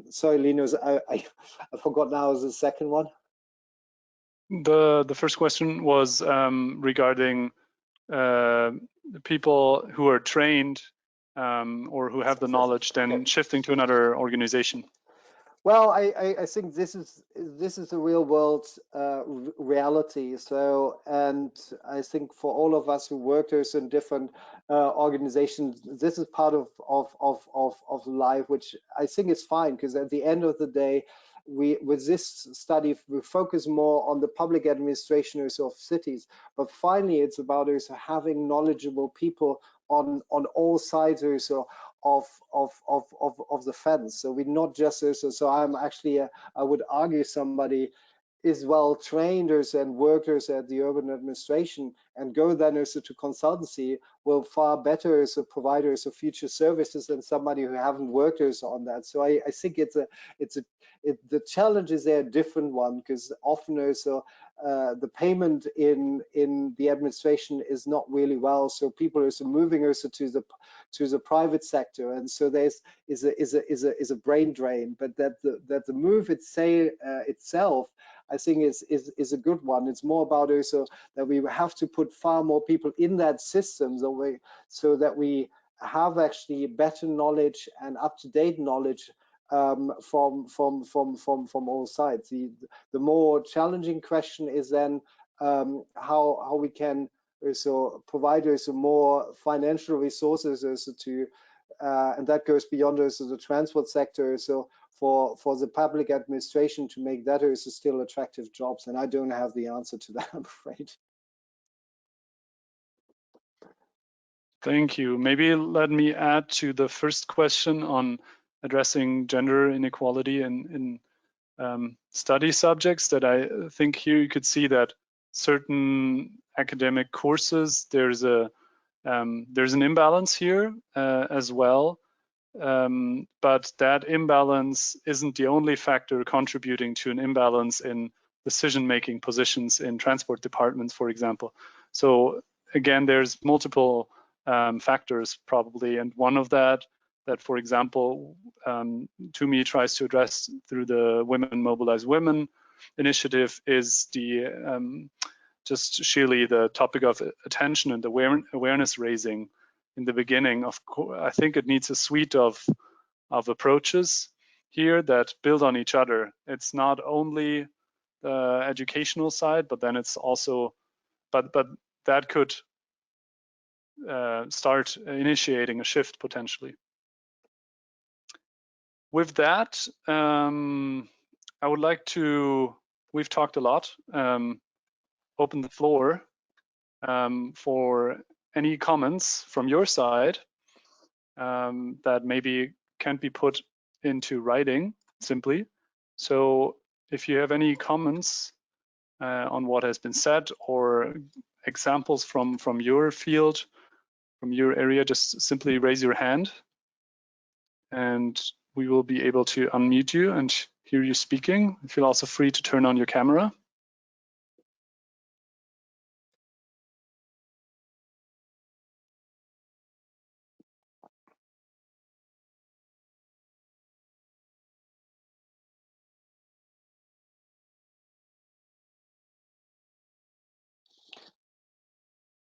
Sorry, Linus, I forgot now the second one. The first question was regarding people who are trained or who have the knowledge, then shifting to another organization. Well, I think this is a real world reality. So, and I think for all of us who work in different organizations, this is part of life, which I think is fine, because at the end of the day, with this study we focus more on the public administrators of cities, but finally it's about us having knowledgeable people on all sides also of the fence. So we're not just so I'm actually I would argue somebody is well trained and workers at the urban administration and go then also to consultancy will far better as a providers of future services than somebody who haven't worked on that. So I think the challenge is a different one, because often also the payment in the administration is not really well, so people are also moving also to the private sector, and so there's a brain drain. But that the move itself I think is a good one. It's more about also that we have to put far more people in that system, so that we have actually better knowledge and up-to-date knowledge from all sides. The more challenging question is then how we can also provide us more financial resources also to and that goes beyond also the transport sector. So for the public administration to make that also still attractive jobs, and I don't have the answer to that, I'm afraid. Thank you. Maybe let me add to the first question on addressing gender inequality in study subjects, that I think here you could see that certain academic courses, there's an imbalance here as well. But that imbalance isn't the only factor contributing to an imbalance in decision-making positions in transport departments, for example. So again, there's multiple factors probably, and one of that, for example, TUMI tries to address through the Women Mobilize Women initiative is the just sheerly the topic of attention and awareness raising in the beginning. Of course, I think it needs a suite of approaches here that build on each other. It's not only the educational side, but then it's also, but that could start initiating a shift potentially. With that, I would like to, we've talked a lot, open the floor for any comments from your side that maybe can't be put into writing simply. So if you have any comments on what has been said or examples from your field, from your area, just simply raise your hand and we will be able to unmute you and hear you speaking. Feel also free to turn on your camera.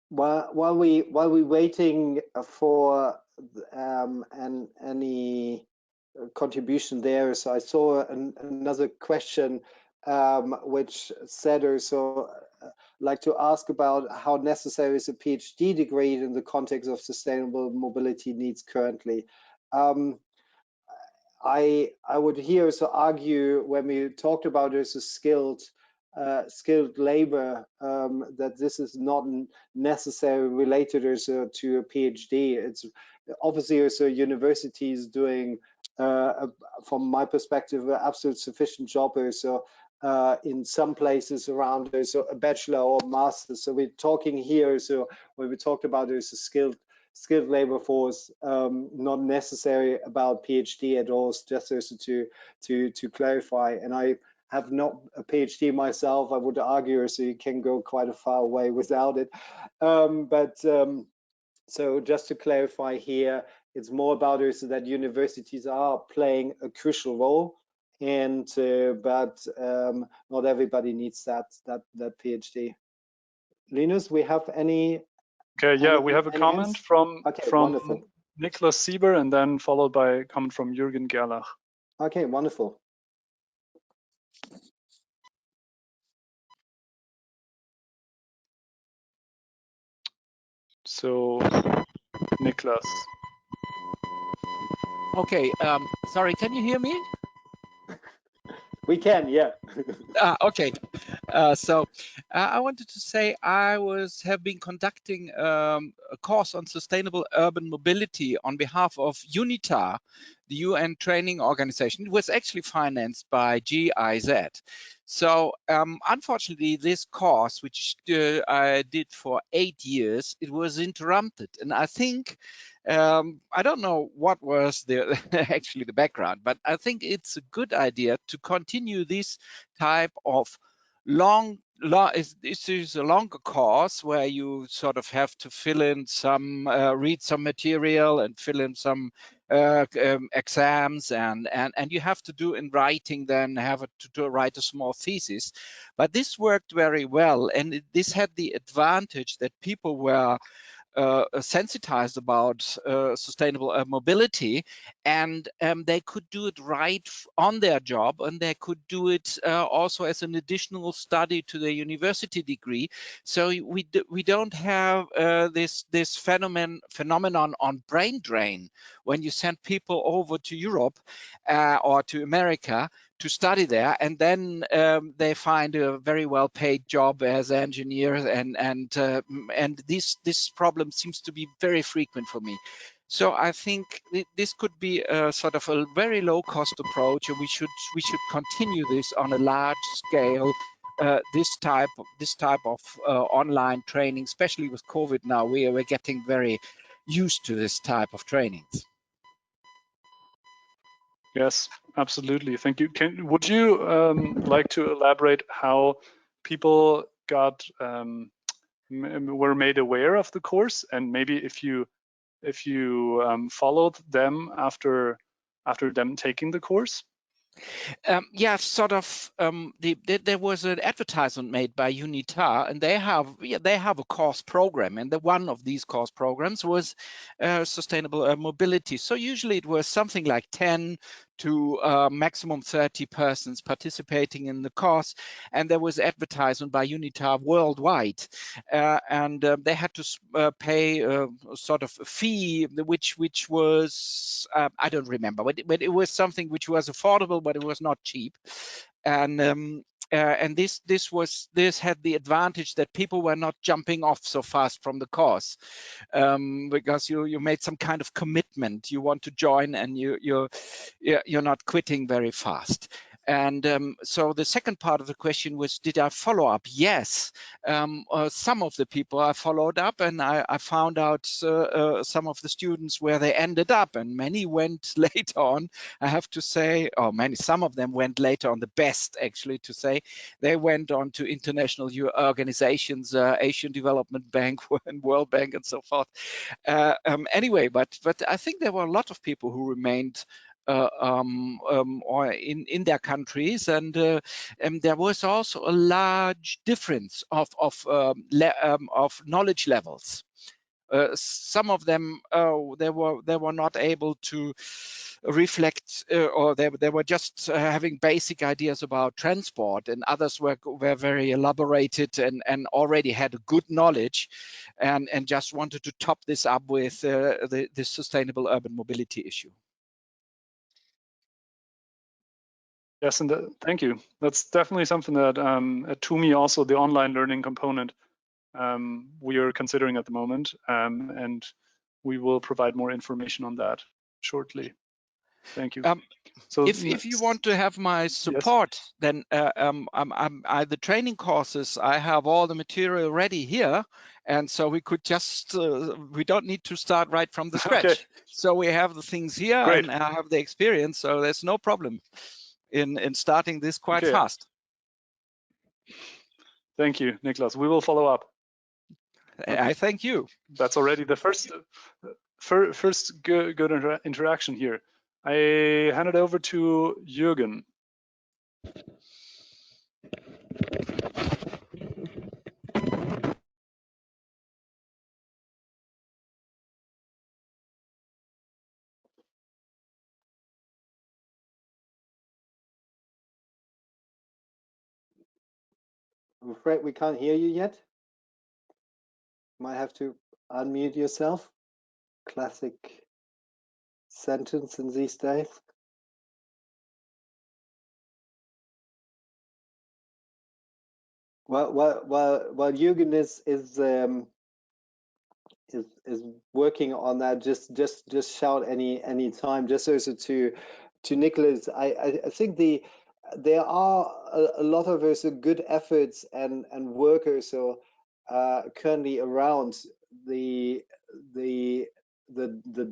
While we're waiting for any contribution there, so I saw another question which said also like to ask about how necessary is a PhD degree in the context of sustainable mobility needs currently. I would here also argue, when we talked about this skilled labor, that this is not necessarily related also to a PhD. It's obviously also universities doing, from my perspective, an absolute sufficient job also in some places around so a bachelor or master. So we're talking here, so when we talked about this skilled labor force, not necessary about PhD at all, just also to clarify. And I have not a PhD myself. I would argue so you can go quite a far way without it. So just to clarify here, it's more about also that universities are playing a crucial role, and but not everybody needs that PhD. Linus, we have any? Okay, yeah, we have a comment from wonderful. Niklas Sieber, and then followed by a comment from Jürgen Gerlach. Okay, wonderful. So, Niklas. Okay, sorry, can you hear me? We can, yeah. Okay. I wanted to say I have been conducting a course on sustainable urban mobility on behalf of UNITA, the UN training organization. It was actually financed by GIZ. So unfortunately, this course, which I did for 8 years, it was interrupted. And I think, I don't know what was the actually the background, but I think it's a good idea to continue this type of this is a longer course where you sort of have to fill in some read some material and fill in some exams and you have to do in writing, then to write a small thesis. But this worked very well, and this had the advantage that people were sensitized about sustainable mobility, and they could do it right on their job, and they could do it also as an additional study to their university degree. So we don't have this phenomenon on brain drain when you send people over to Europe or to America to study there, and then they find a very well-paid job as engineers, and this problem seems to be very frequent for me. So I think this could be a sort of a very low-cost approach, and we should continue this on a large scale. This type of online training, especially with COVID now, we're getting very used to this type of trainings. Yes, absolutely. Thank you. Would you like to elaborate how people were made aware of the course, and maybe if you followed them after them taking the course? Yeah, sort of. There was an advertisement made by UNITA, and they have a course program, and one of these course programs was sustainable mobility. So usually it was something like 10 to maximum 30 persons participating in the course, and there was advertisement by UNITA worldwide, and they had to pay a sort of a fee, which was I don't remember, but it was something which was affordable, but it was not cheap, and this had the advantage that people were not jumping off so fast from the course, because you made some kind of commitment. You want to join, and you're not quitting very fast. And so the second part of the question was, did I follow up? Yes, some of the people I followed up, and I found out some of the students where they ended up, and many went later on. I have to say, some of them went later on. The best, actually, to say, they went on to international organizations, Asian Development Bank and World Bank, and so forth. Anyway, but I think there were a lot of people who remained or in their countries, and there was also a large difference of knowledge levels. Some of them they were not able to reflect, or they were just having basic ideas about transport, and others were very elaborated and already had a good knowledge, and just wanted to top this up with the sustainable urban mobility issue. Yes, and thank you. That's definitely something that at TUMI, also the online learning component, we are considering at the moment, and we will provide more information on that shortly. Thank you. So if you want to have my support, yes, then the training courses, I have all the material ready here, and so we could just we don't need to start right from the scratch. Okay. So we have the things here. Great. And I have the experience, so there's no problem in starting this quite fast. Thank you, Niklas. We will follow up. Okay. I thank you. That's already the first good interaction here. I hand it over to Jürgen. I'm afraid we can't hear you yet. Might have to unmute yourself. Classic sentence in these days. While Jürgen is working on that, just shout any time. Just also to Nicholas, I think there are a lot of also good efforts and workers so currently around the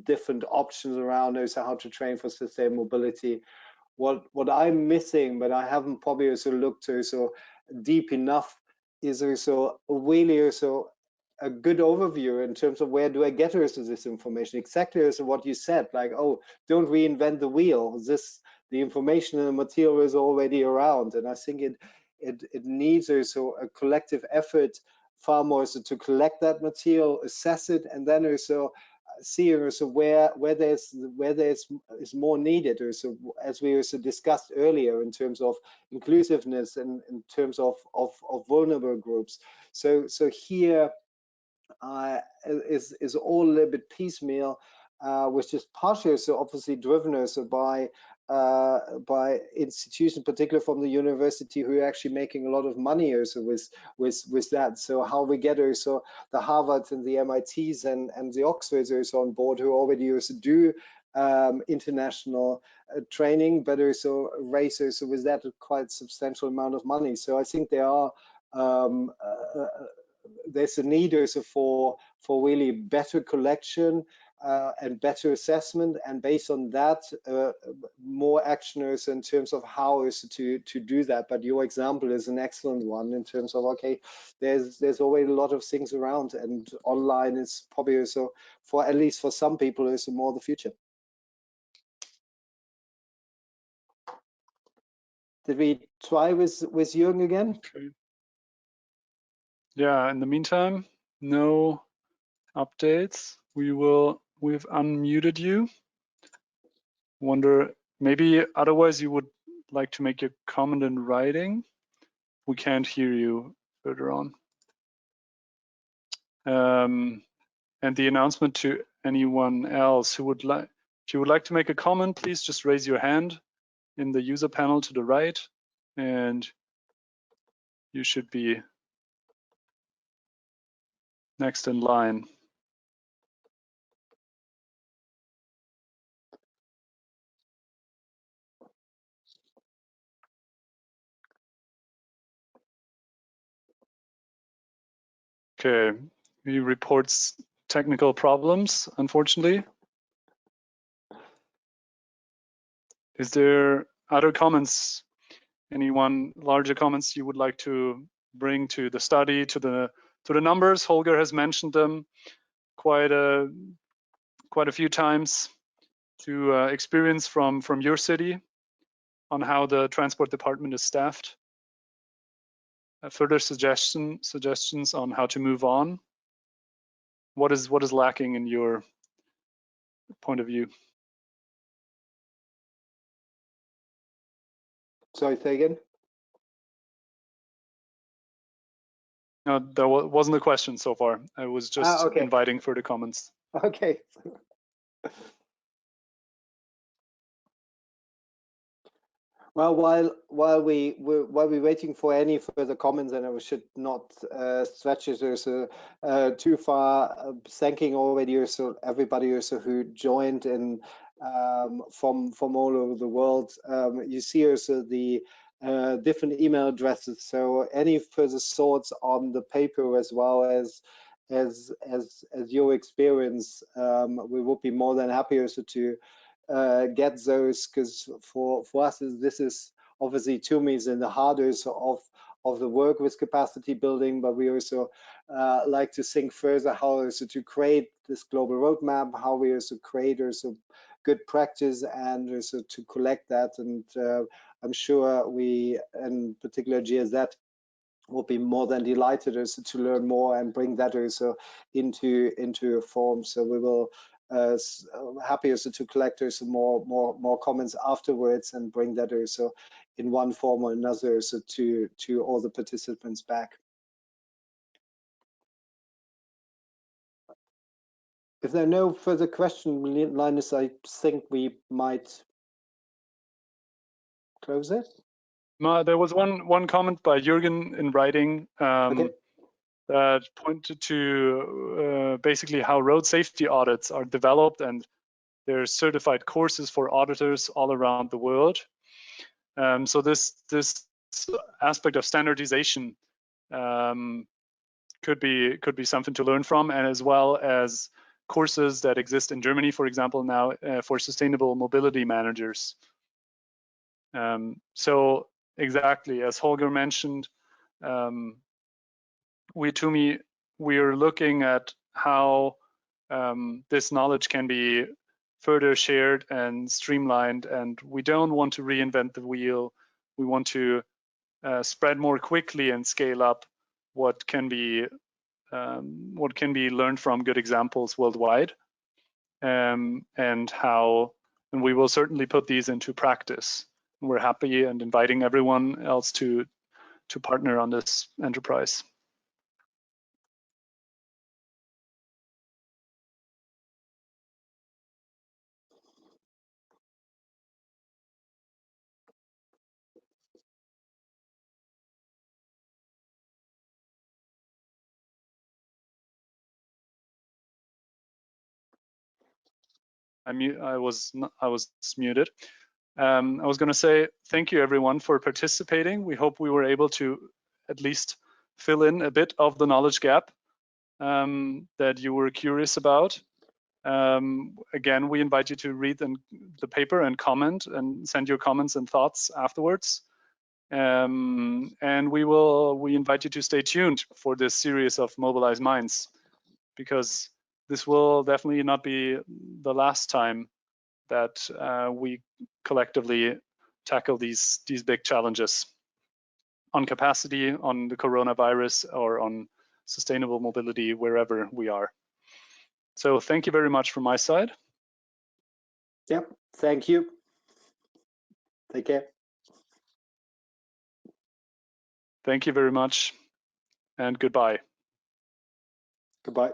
different options around also how to train for sustained mobility. What I'm missing, but I haven't probably also looked also deep enough, is also really also a good overview in terms of where do I get also this information. Exactly as what you said, like, oh, don't reinvent the wheel. The information and the material is already around, and I think it needs also a collective effort far more so to collect that material, assess it, and then also see also where there's is more needed, or so as we also discussed earlier in terms of inclusiveness and in terms of vulnerable groups. So here is all a little bit piecemeal, which is partially so obviously driven also by institutions, particularly from the university, who are actually making a lot of money also with that. So how we get also the Harvards and the MITs and the Oxfords also on board, who already also do international training, but also raise also with that a quite substantial amount of money. So I think there are there's a need also for really better collection and better assessment, and based on that, more actioners in terms of how is to do that. But your example is an excellent one in terms of, okay, there's already a lot of things around, and online is probably also, for at least for some people, is more the future. Did we try with Jürgen again? Okay. Yeah, in the meantime, no updates. We've unmuted you. Wonder, maybe otherwise you would like to make your comment in writing. We can't hear you further on. And the announcement to anyone else who would like, if you would like to make a comment, please just raise your hand in the user panel to the right, and you should be next in line. Okay, he reports technical problems, unfortunately. Is there other comments? Anyone larger comments you would like to bring to the study, to the numbers? Holger has mentioned them quite a few times, to experience from your city on how the transport department is staffed. Further suggestions on how to move on. What is lacking in your point of view? Sorry, say again. No, that wasn't a question so far. I was just okay. inviting further comments. Okay. Well, while we're waiting for any further comments, and I should not stretch it too far, thanking already also everybody also who joined in from all over the world. You see also the different email addresses. So any further thoughts on the paper, as well as your experience, we would be more than happy also to get those, because for us this is obviously TUMI is in the hardest of the work with capacity building, but we also like to think further how also to create this global roadmap, how we also create also good practice, and also to collect that. And I'm sure we, in particular GSZ, will be more than delighted also to learn more and bring that also into a form. So we will happy also to collect also more comments afterwards and bring that also in one form or another so to all the participants back. If there are no further questions, Linus, I think we might close it. There was one comment by Jürgen in writing Okay. that pointed to basically how road safety audits are developed, and there's certified courses for auditors all around the world. So this aspect of standardization could be something to learn from, and as well as courses that exist in Germany, for example, now for sustainable mobility managers. So exactly as Holger mentioned, we TUMI, we're looking at how this knowledge can be further shared and streamlined, and we don't want to reinvent the wheel. We want to spread more quickly and scale up what can be learned from good examples worldwide, and we will certainly put these into practice. We're happy and inviting everyone else to partner on this enterprise. I was muted. I was going to say thank you everyone for participating. We hope we were able to at least fill in a bit of the knowledge gap that you were curious about. Again, we invite you to read the paper and comment and send your comments and thoughts afterwards. And we invite you to stay tuned for this series of Mobilized Minds, because this will definitely not be the last time that we collectively tackle these big challenges on capacity, on the coronavirus, or on sustainable mobility wherever we are. So thank you very much from my side. Yep, thank you. Take care. Thank you very much, and goodbye. Goodbye.